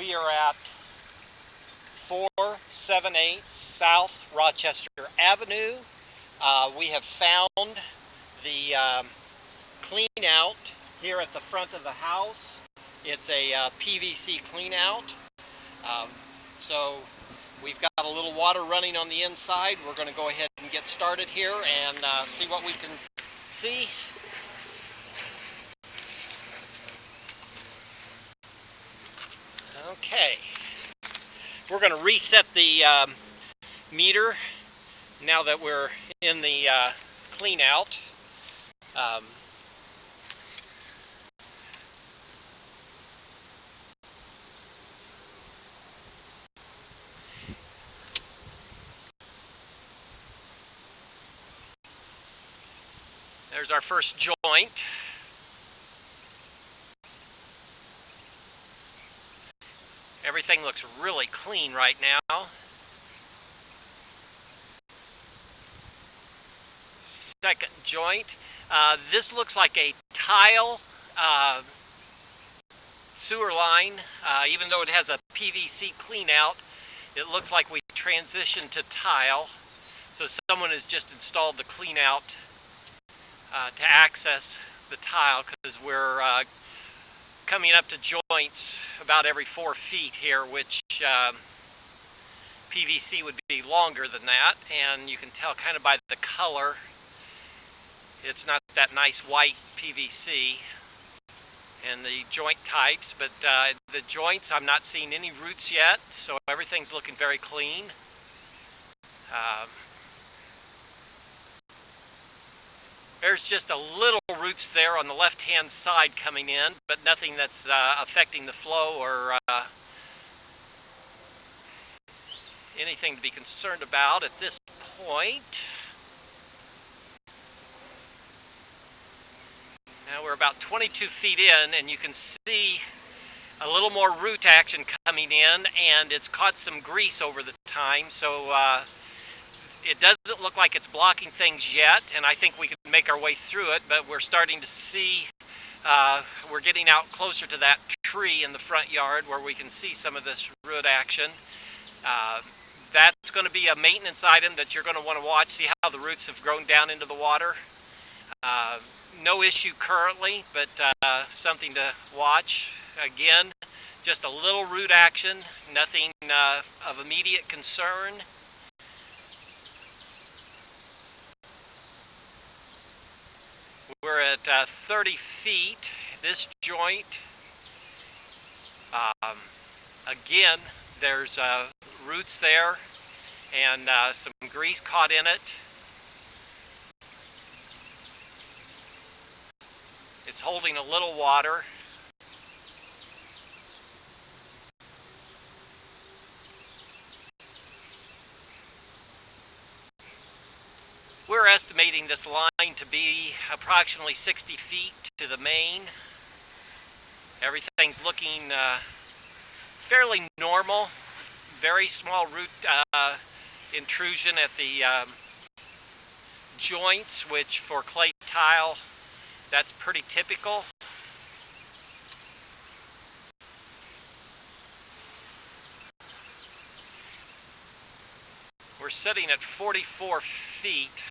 We are at 478 South Rochester Avenue. We have found the clean out here at the front of the house. It's a PVC clean out. So we've got a little water running on the inside. We're going to go ahead and get started here and see what we can see. Okay, we're going to reset the meter now that we're in the clean out. There's our first joint. Everything looks really clean right now. Second joint. This looks like a tile sewer line. Even though it has a PVC clean out, it looks like we transitioned to tile. So someone has just installed the clean out to access the tile, because we're coming up to joints about every 4 feet here, which PVC would be longer than that, and you can tell kind of by the color it's not that nice white PVC. And the joint types, but the joints, I'm not seeing any roots yet, so everything's looking very clean. There's just a little roots there on the left-hand side coming in, but nothing that's affecting the flow or anything to be concerned about at this point. Now we're about 22 feet in, and you can see a little more root action coming in, and it's caught some grease over the time, so it doesn't look like it's blocking things yet, and I think we can make our way through it, but we're starting to see, we're getting out closer to that tree in the front yard where we can see some of this root action. That's going to be a maintenance item that you're going to want to watch, see how the roots have grown down into the water. No issue currently, but something to watch. Again, just a little root action, nothing of immediate concern. We're at 30 feet, this joint. Again, there's roots there and some grease caught in it. It's holding a little water. We're estimating this line to be approximately 60 feet to the main. Everything's looking fairly normal. Very small root intrusion at the joints, which for clay tile, that's pretty typical. We're sitting at 44 feet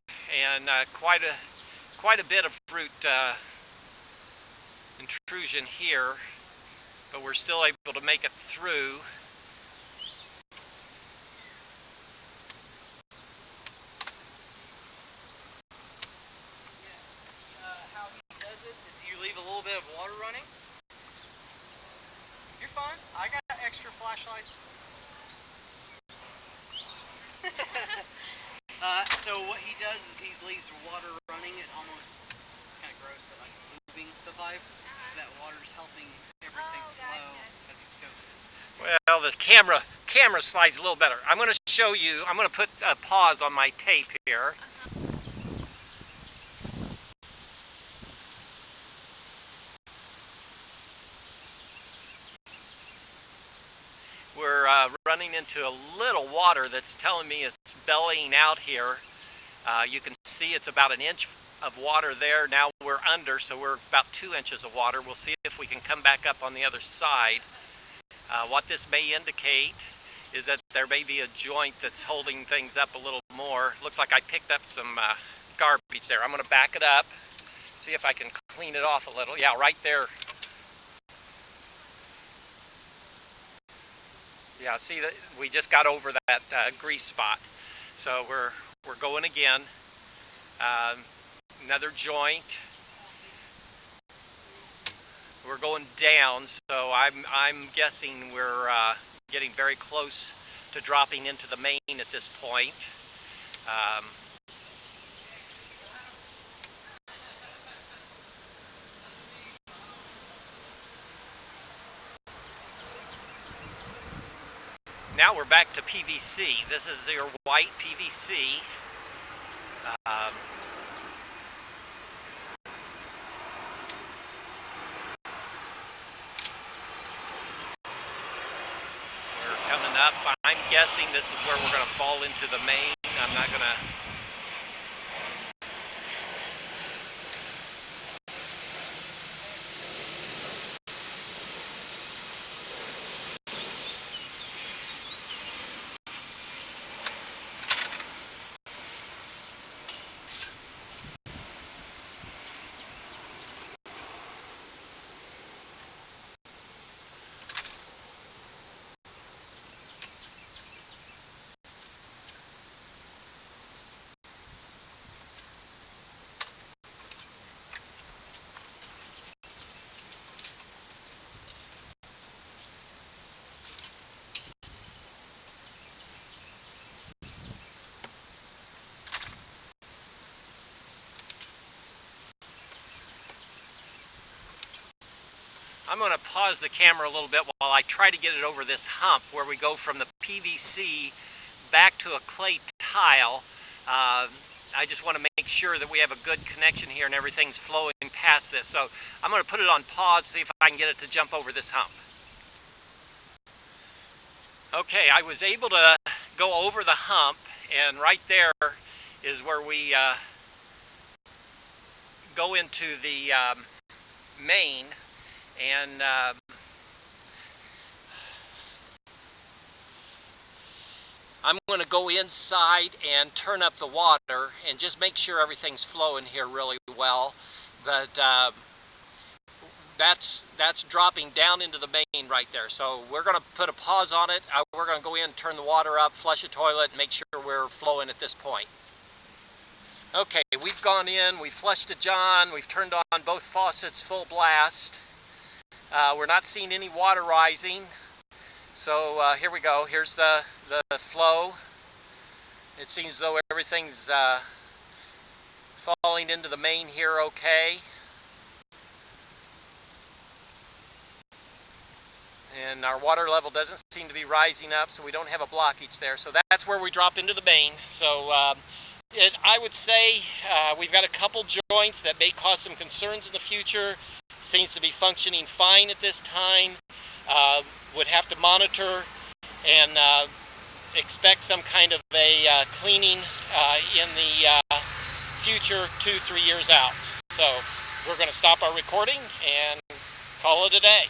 and quite a bit of root intrusion here, but we're still able to make it through. How he does it is you leave a little bit of water running. You're fine. I got extra flashlights. So what he does is he leaves water running. It almost, it's kind of gross, but like moving the pipe, so that water's helping everything flow as he scopes it. Well, the camera slides a little better. I'm going to show you. I'm going to put a pause on my tape here. We're running into a little water that's telling me it's bellying out here. You can see it's about an inch of water there. Now we're under, so we're about 2 inches of water. We'll see if we can come back up on the other side. What this may indicate is that there may be a joint that's holding things up a little more. Looks like I picked up some garbage there. I'm going to back it up, see if I can clean it off a little. Yeah, right there. Yeah, see that we just got over that grease spot. So we're going again. Another joint. We're going down, so I'm guessing we're getting very close to dropping into the main at this point. Now we're back to PVC. This is your white PVC. We're coming up. I'm guessing this is where we're going to fall into the main. I'm not going to... I'm going to pause the camera a little bit while I try to get it over this hump where we go from the PVC back to a clay tile. I just want to make sure that we have a good connection here and everything's flowing past this. So I'm going to put it on pause, see if I can get it to jump over this hump. Okay, I was able to go over the hump, and right there is where we go into the main. And I'm going to go inside and turn up the water and just make sure everything's flowing here really well. But that's dropping down into the main right there. So we're going to put a pause on it. We're going to go in, turn the water up, flush the toilet, and make sure we're flowing at this point. Okay, we've gone in, we've flushed the john, we've turned on both faucets full blast. We're not seeing any water rising, so here we go. Here's the flow. It seems as though everything's falling into the main here okay. And our water level doesn't seem to be rising up, so we don't have a blockage there. So that's where we drop into the main. So I would say we've got a couple joints that may cause some concerns in the future. Seems to be functioning fine at this time. Would have to monitor and expect some kind of a cleaning in the future 2-3 years out. So we're going to stop our recording and call it a day.